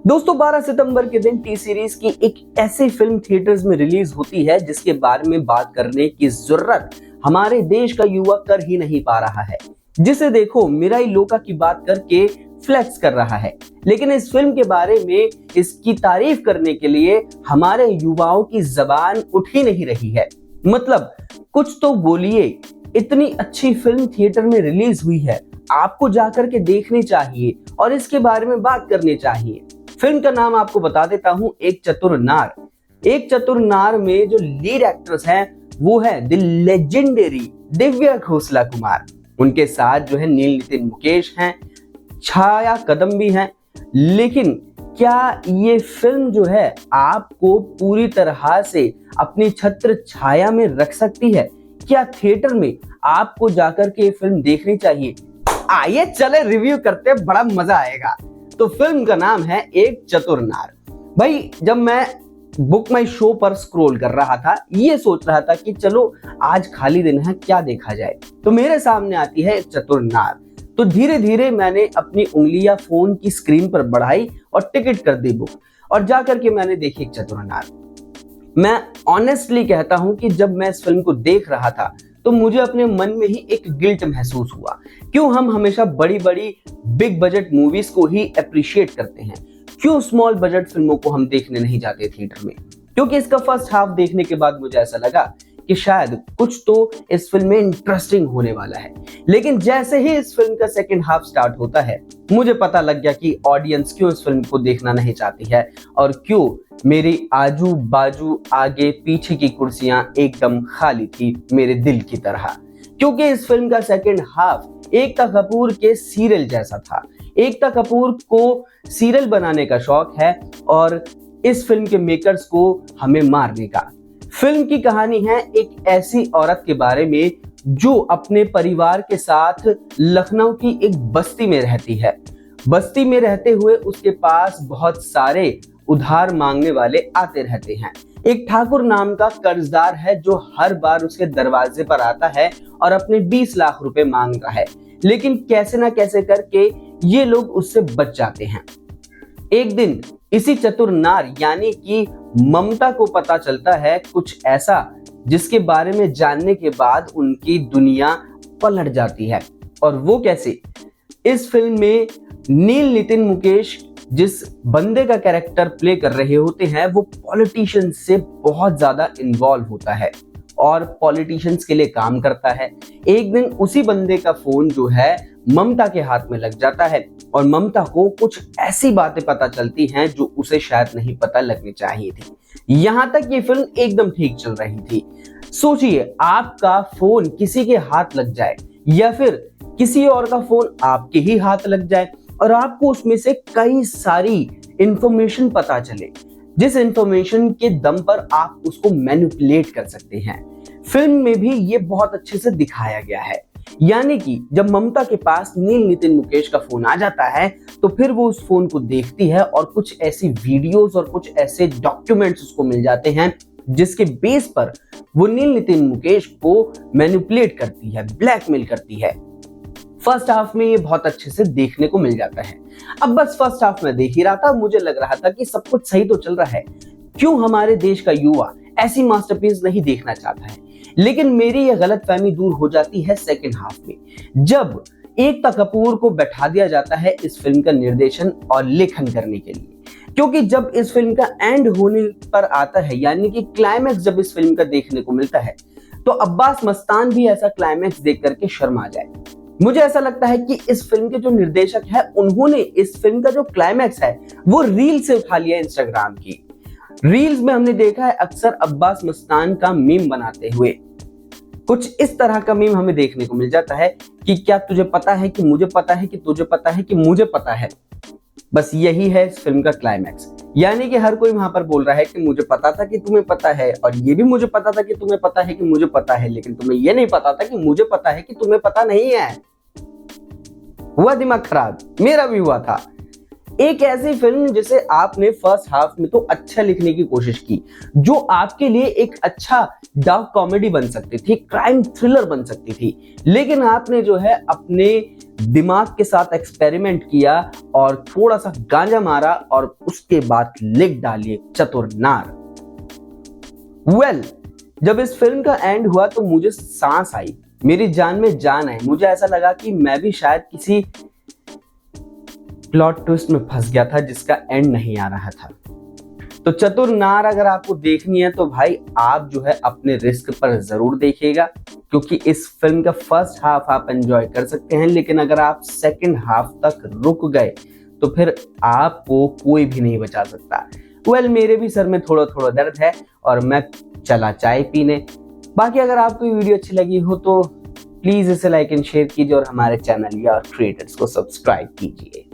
दोस्तों 12 सितंबर के दिन टी सीरीज की एक ऐसी फिल्म थिएटर्स में रिलीज होती है जिसके बारे में बात करने की जरूरत हमारे देश का युवा कर ही नहीं पा रहा है, जिसे देखो मिराई लोका की बात करके फ्लेक्स कर रहा है। लेकिन इस फिल्म के बारे में इसकी तारीफ करने के लिए हमारे युवाओं की जबान उठ ही नहीं रही है। मतलब कुछ तो बोलिए, इतनी अच्छी फिल्म थिएटर में रिलीज हुई है, आपको जाकर के देखनी चाहिए और इसके बारे में बात करनी चाहिए। फिल्म का नाम आपको बता देता हूं, एक चतुर नार। एक चतुर नार में जो लीड एक्ट्रेस हैं वो है द लेजेंडरी दिव्या खोसला कुमार। उनके साथ जो है नील नितिन मुकेश हैं, छाया कदम भी हैं। लेकिन क्या ये फिल्म जो है आपको पूरी तरह से अपनी छत्र छाया में रख सकती है? क्या थिएटर में आपको जाकर के ये फिल्म देखनी चाहिए? आइए चले रिव्यू करते, बड़ा मजा आएगा। तो फिल्म का नाम है एक चतुर नार। भाई जब मैं बुक माई शो पर स्क्रॉल कर रहा था, ये सोच रहा था कि चलो आज खाली दिन है, क्या देखा जाए, तो मेरे सामने आती है एक चतुर नार। तो धीरे धीरे मैंने अपनी उंगलियां फोन की स्क्रीन पर बढ़ाई और टिकट कर दी बुक, और जाकर के मैंने देखी एक चतुर नार। मैं ऑनेस्टली कहता हूं कि जब मैं इस फिल्म को देख रहा था तो मुझे अपने मन में ही एक गिल्ट महसूस हुआ। क्यों हम हमेशा बड़ी बड़ी बिग बजट मूवीज को ही अप्रिशिएट करते हैं, क्यों स्मॉल बजट फिल्मों को हम देखने नहीं जाते थिएटर में? क्योंकि इसका फर्स्ट हाफ देखने के बाद मुझे ऐसा लगा कि शायद कुछ तो इस फिल्म में इंटरेस्टिंग होने वाला है। लेकिन जैसे ही इस फिल्म का सेकंड हाफ स्टार्ट होता है, मुझे पता लग गया कि ऑडियंस क्यों इस फिल्म को देखना नहीं चाहती है और क्यों मेरी आजू बाजू आगे पीछे की कुर्सियां एकदम खाली थी मेरे दिल की तरह। क्योंकि इस फिल्म का सेकंड हाफ एकता कपूर के सीरियल जैसा था। एकता कपूर को सीरियल बनाने का शौक है और इस फिल्म के मेकर्स को हमें मारने का। फिल्म की कहानी है एक ऐसी औरत के बारे में जो अपने परिवार के साथ लखनऊ की एक बस्ती में रहती है। बस्ती में रहते हुए उसके पास बहुत सारे उधार मांगने वाले आते रहते हैं। एक ठाकुर नाम का कर्जदार है जो हर बार उसके दरवाजे पर आता है और अपने 20 लाख रुपए मांगता है। लेकिन कैसे ना कैसे करके ये लोग उससे बच जाते हैं। एक दिन इसी चतुर नार यानी कि ममता को पता चलता है कुछ ऐसा जिसके बारे में जानने के बाद उनकी दुनिया पलट जाती है। और वो कैसे? इस फिल्म में नील नितिन मुकेश जिस बंदे का कैरेक्टर प्ले कर रहे होते हैं वो पॉलिटिशियंस से बहुत ज्यादा इन्वॉल्व होता है और पॉलिटिशियंस के लिए काम करता है। एक दिन उसी बंदे का फोन जो है ममता के हाथ में लग जाता है और ममता को कुछ ऐसी बातें पता चलती हैं जो उसे शायद नहीं पता लगनी चाहिए थी। यहां तक ये फिल्म एकदम ठीक चल रही थी। सोचिए, आपका फोन किसी के हाथ लग जाए या फिर किसी और का फोन आपके ही हाथ लग जाए और आपको उसमें से कई सारी इंफॉर्मेशन पता चले, जिस इंफॉर्मेशन के दम पर आप उसको मैनिपुलेट कर सकते हैं। फिल्म में भी ये बहुत अच्छे से दिखाया गया है। यानी कि जब ममता के पास नील नितिन मुकेश का फोन आ जाता है तो फिर वो उस फोन को देखती है और कुछ ऐसी वीडियोस और कुछ ऐसे डॉक्यूमेंट्स उसको मिल जाते हैं जिसके बेस पर वो नील नितिन मुकेश को मैनिपुलेट करती है, ब्लैकमेल करती है। फर्स्ट हाफ में ये बहुत अच्छे से देखने को मिल जाता है। अब बस फर्स्ट हाफ में देख ही रहा था, मुझे लग रहा था कि सब कुछ सही तो चल रहा है, क्यों हमारे देश का युवा ऐसी मास्टरपीस नहीं देखना चाहता है। लेकिन मेरी यह गलतफहमी दूर हो जाती है सेकंड हाफ में, जब एकता कपूर को बैठा दिया जाता है इस फिल्म का निर्देशन और लेखन करने के लिए। क्योंकि जब इस फिल्म का एंड होने पर आता है, यानी कि क्लाइमैक्स जब इस फिल्म का देखने को मिलता है, तो अब्बास मस्तान भी ऐसा क्लाइमैक्स देख करके शर्मा जाए। मुझे ऐसा लगता है कि इस फिल्म के जो निर्देशक है उन्होंने इस फिल्म का जो क्लाइमैक्स है वो रील से उठा लिया। इंस्टाग्राम की रील्स में हमने देखा है अक्सर अब्बास मस्तान का मीम बनाते हुए। कुछ इस तरह का मीम हमें देखने को मिल जाता है कि क्या तुझे पता है कि मुझे पता है कि तुझे पता है कि मुझे पता है। बस यही है इस फिल्म का क्लाइमैक्स। यानी कि हर कोई वहां पर बोल रहा है कि मुझे पता था कि तुम्हें पता है, और ये भी मुझे पता था कि तुम्हें पता है कि मुझे पता है, लेकिन तुम्हें ये नहीं पता था कि मुझे पता है कि तुम्हें पता नहीं है। हुआ दिमाग खराब, मेरा भी हुआ था। एक ऐसी फिल्म जिसे आपने फर्स्ट हाफ में तो अच्छा लिखने की कोशिश की, जो आपके लिए एक अच्छा डार्क कॉमेडी बन सकती थी, क्राइम थ्रिलर बन सकती थी, लेकिन आपने जो है अपने दिमाग के साथ एक्सपेरिमेंट किया और थोड़ा सा गांजा मारा और उसके बाद लिख डाली चतुर नार। जब इस फिल्म का एंड हुआ तो मुझे सांस आई, मेरी जान में जान आई। मुझे ऐसा लगा कि मैं भी शायद किसी प्लॉट ट्विस्ट में फंस गया था जिसका एंड नहीं आ रहा था। तो चतुर नार अगर आपको देखनी है तो भाई आप जो है अपने रिस्क पर जरूर देखिएगा, क्योंकि इस फिल्म का फर्स्ट हाफ आप एंजॉय कर सकते हैं, लेकिन अगर आप सेकंड हाफ तक रुक गए तो फिर आपको कोई भी नहीं बचा सकता। मेरे भी सर में थोड़ा थोड़ा दर्द है और मैं चला चाय पीने। बाकी अगर आपको ये वीडियो अच्छी लगी हो तो प्लीज इसे लाइक एंड शेयर कीजिए और हमारे चैनल या क्रिएटर्स को सब्सक्राइब कीजिए।